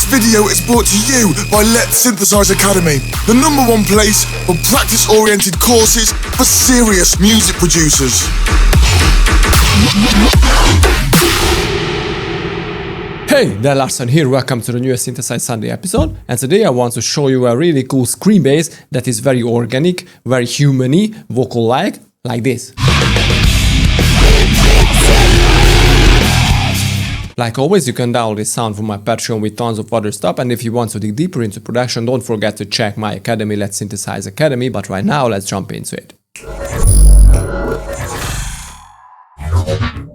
video is brought to you by Letsynthesize Academy, the #1 place for practice-oriented courses for serious music producers. Hey, there, Larson here, welcome to the newest Synthesize Sunday episode, and today I want to show you a really cool screen bass that is very organic, very human-y, vocal-like this. Like always, you can download this sound from my Patreon with tons of other stuff, and if you want to dig deeper into production, don't forget to check my academy, Letsynthesize Academy, but right now, let's jump into it.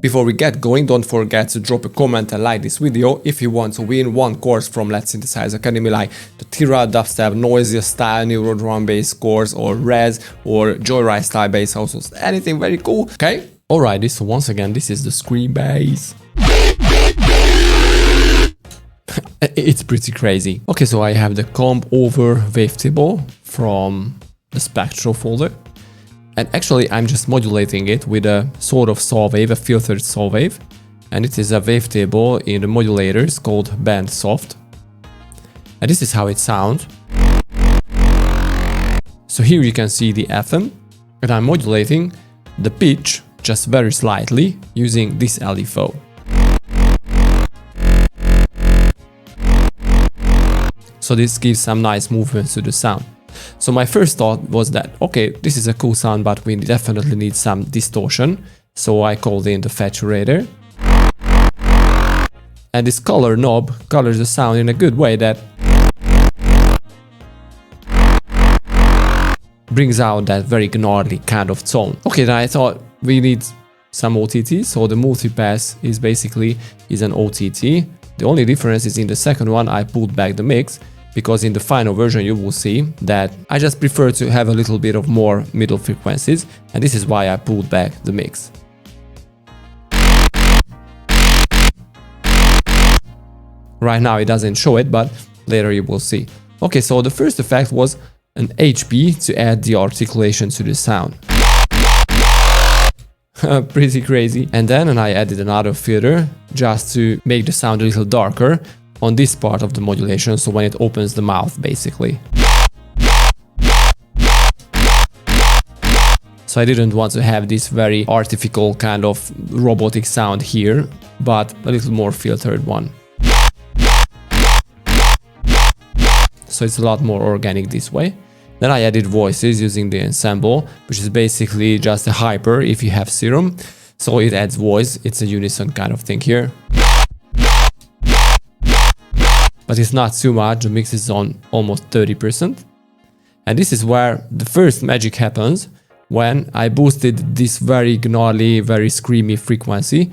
Before we get going, don't forget to drop a comment and like this video if you want to win one course from Letsynthesize Academy, like the Tira, dubstep, noisier style, neuro drum bass course, or Res, or Joyride style bass houses, anything very cool, okay? Alright, so once again, this is the screen bass. It's pretty crazy. Okay, so I have the comp over wavetable from the Spectral folder. And actually, I'm just modulating it with a sort of saw wave, a filtered saw wave. And it is a wavetable in the modulators called Band Soft. And this is how it sounds. So here you can see the FM. And I'm modulating the pitch just very slightly using this LFO. So this gives some nice movements to the sound. So my first thought was that, okay, this is a cool sound, but we definitely need some distortion. So I called in the Phaseone. And this color knob colors the sound in a good way that brings out that very gnarly kind of tone. Okay, then I thought we need some OTT. So the multipass is an OTT. The only difference is in the second one, I pulled back the mix, because in the final version you will see that I just prefer to have a little bit of more middle frequencies, and this is why I pulled back the mix. Right now it doesn't show it, but later you will see. Okay, so the first effect was an HP to add the articulation to the sound. Pretty crazy. And then I added another filter just to make the sound a little darker on this part of the modulation, so when it opens the mouth basically. So I didn't want to have this very artificial kind of robotic sound here, but a little more filtered one. So it's a lot more organic this way. Then I added voices using the ensemble, which is basically just a hyper if you have Serum. So it adds voice, it's a unison kind of thing here. But it's not too much, the mix is on almost 30%. And this is where the first magic happens, when I boosted this very gnarly, very screamy frequency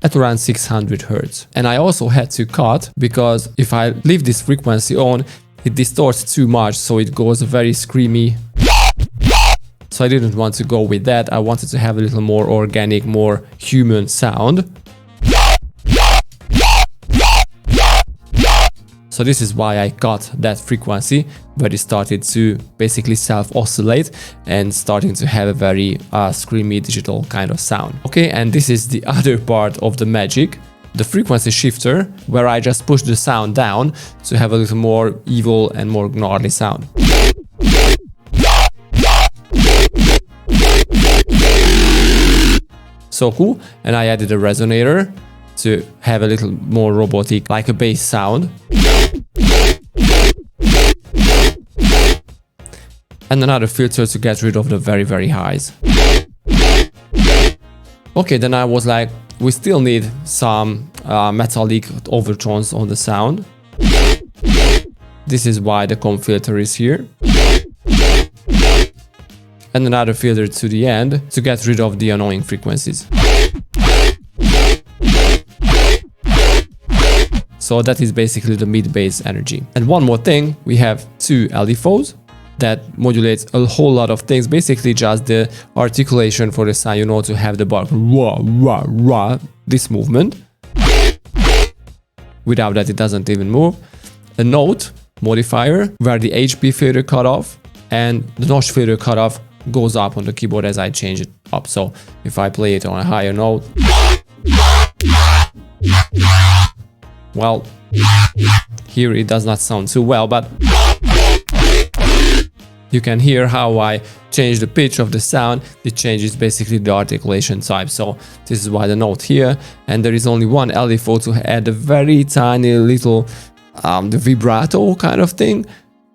at around 600 Hz. And I also had to cut, because if I leave this frequency on, it distorts too much, so it goes very screamy. So I didn't want to go with that. I wanted to have a little more organic, more human sound. So this is why I cut that frequency, where it started to basically self-oscillate and starting to have a very screamy digital kind of sound. Okay, and this is the other part of the magic, the frequency shifter, where I just push the sound down to have a little more evil and more gnarly sound. So cool. And I added a resonator to have a little more robotic, like a bass sound. And another filter to get rid of the very, very highs. Okay, then I was like, we still need some metallic overtones on the sound. This is why the comp filter is here. And another filter to the end to get rid of the annoying frequencies. So that is basically the mid-bass energy. And one more thing, we have two LFOs that modulates a whole lot of things, basically just the articulation for the sound, you know, to have the bar, rah, rah, rah, this movement. Without that, it doesn't even move. A note modifier, where the HP filter cut off and the notch filter cut off goes up on the keyboard as I change it up. So if I play it on a higher note, Well, here it does not sound too well, but you can hear how I change the pitch of the sound. It changes basically the articulation type. So this is why the note here, and there is only one LFO to add a very tiny little the vibrato kind of thing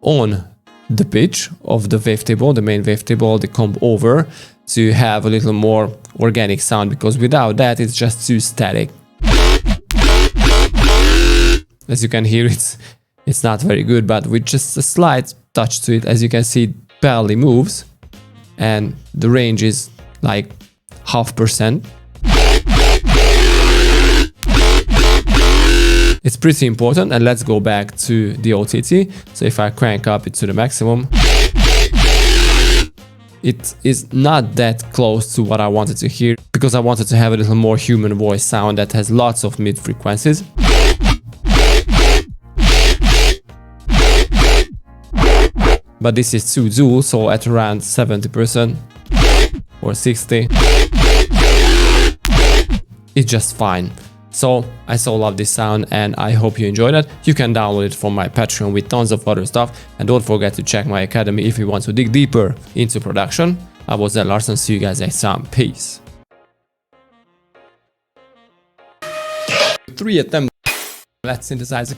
on the pitch of the wavetable, the main wavetable, the comb over, to have a little more organic sound, because without that it's just too static. As you can hear, it's not very good, but with just a slight touch to it, as you can see, it barely moves, and the range is like 0.5%. It's pretty important, and let's go back to the OTT. So if I crank up it to the maximum, it is not that close to what I wanted to hear, because I wanted to have a little more human voice sound that has lots of mid frequencies. But this is too dual, so at around 70% or 60%, it's just fine. So I so love this sound, and I hope you enjoyed it. You can download it from my Patreon with tons of other stuff, and don't forget to check my academy if you want to dig deeper into production. I was Ed Larson, see you guys next time, peace. 3 attempts. Let's synthesize it.